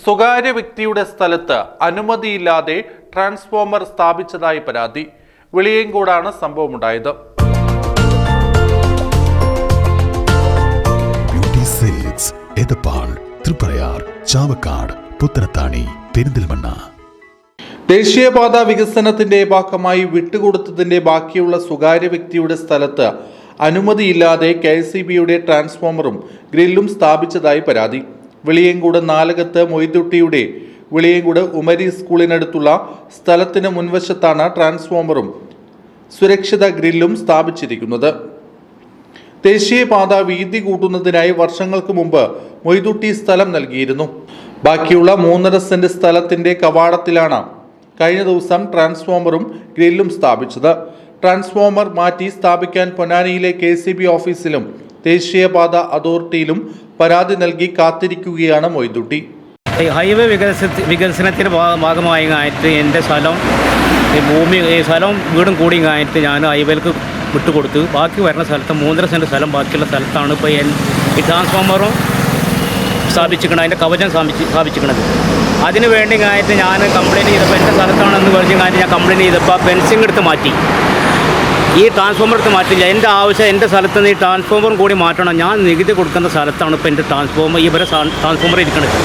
സ്വകാര്യ വ്യക്തിയുടെ സ്ഥലത്ത് അനുമതിയില്ലാതെ ട്രാൻസ്ഫോമർ സ്ഥാപിച്ചതായി പരാതി. വെളിയങ്കോടാണ് സംഭവമുണ്ടായത്. Beauty Silks, Edappal, Triprayar, Chavakkad, Puthanathani, Perinthalmanna. ദേശീയപാത വികസനത്തിന്റെ ഭാഗമായി വിട്ടുകൊടുത്തതിന്റെ ബാക്കിയുള്ള സ്വകാര്യ വ്യക്തിയുടെ സ്ഥലത്ത് അനുമതിയില്ലാതെ KCBയുടെ ട്രാൻസ്ഫോമറും ഗ്രില്ലും സ്ഥാപിച്ചതായി പരാതി. വെളിയങ്കോട് നാലകത്ത് മൊയ്തുട്ടിയുടെ വെളിയങ്കോട് ഉമരി സ്കൂളിനടുത്തുള്ള സ്ഥലത്തിന് മുൻവശത്താണ് ട്രാൻസ്ഫോമറും സുരക്ഷിത ഗ്രില്ലും സ്ഥാപിച്ചിരിക്കുന്നത്. ദേശീയപാത വീതി കൂട്ടുന്നതിനായി വർഷങ്ങൾക്ക് മുമ്പ് മൊയ്തുട്ടി സ്ഥലം നൽകിയിരുന്നു. ബാക്കിയുള്ള 3.5 സെന്റ് സ്ഥലത്തിന്റെ കവാടത്തിലാണ് കഴിഞ്ഞ ദിവസം ട്രാൻസ്ഫോമറും ഗ്രില്ലും സ്ഥാപിച്ചത്. ട്രാൻസ്ഫോമർ മാറ്റി സ്ഥാപിക്കാൻ പൊന്നാനിയിലെ KCB ഓഫീസിലും ദേശീയപാത അതോറിറ്റിയിലും പരാതി നൽകി കാത്തിരിക്കുകയാണ് മൊയ്തുട്ടി. ഹൈവേ വികസനത്തിൻ്റെ ഭാഗമായി എൻ്റെ സ്ഥലവും വീടും കൂടി ഞാൻ ഹൈവേക്ക് വിട്ടുകൊടുത്തു. ബാക്കി വരുന്ന സ്ഥലത്ത് 3.5 സെന്റ് സ്ഥലം ബാക്കിയുള്ള സ്ഥലത്താണ് ഇപ്പോൾ ഈ ട്രാൻസ്ഫോമറും സ്ഥാപിച്ചിരിക്കുന്നത്, അതിൻ്റെ കവചം സ്ഥാപിച്ചിരിക്കുന്നത്. അതിന് വേണ്ടി ഞാൻ കംപ്ലയിൻറ്റ് ചെയ്തപ്പോൾ എൻ്റെ സ്ഥലത്താണെന്ന് പറഞ്ഞ് ഞാൻ കംപ്ലയിൻറ്റ് ചെയ്തപ്പോൾ ഫെൻസിങ് എടുത്ത് മാറ്റി, ഈ ട്രാൻസ്ഫോമർ എടുത്ത് മാറ്റില്ല. എൻ്റെ ആവശ്യം എൻ്റെ സ്ഥലത്ത് നിന്ന് ഈ ട്രാൻസ്ഫോമറും കൂടി മാറ്റണം. ഞാൻ നികുതി കൊടുക്കുന്ന സ്ഥലത്താണ് ഇപ്പോൾ എൻ്റെ ട്രാൻസ്ഫോമർ ഇരിക്കുന്നത്.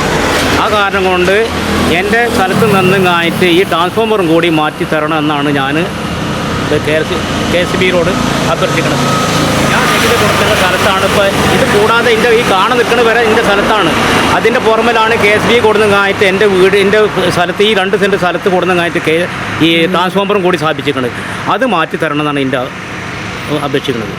ആ കാരണം കൊണ്ട് എൻ്റെ സ്ഥലത്ത് നിന്ന് ഈ ട്രാൻസ്ഫോമറും കൂടി മാറ്റി തരണം എന്നാണ് ഞാൻ KCBയോട് അഭ്യർത്ഥിക്കുന്നത്. ഞാൻ നികുതി കൊടുക്കുന്ന സ്ഥലത്താണ് ഇപ്പോൾ. ഇത് കൂടാതെ ഈ നിൽക്കുന്ന വരെ എൻ്റെ സ്ഥലത്താണ്. അതിൻ്റെ പുറമെലാണ് KCB കൊടുക്കുന്നതായിട്ട് എൻ്റെ സ്ഥലത്ത് ഈ 2 സെൻറ്റ് സ്ഥലത്ത് കൊടുക്കുന്നതായിട്ട് ഈ ട്രാൻസ്ഫോമറും കൂടി സ്ഥാപിച്ചിരിക്കുന്നത്. അത് മാറ്റി തരണം എന്നാണ് എൻ്റെ അപേക്ഷിക്കുന്നത്.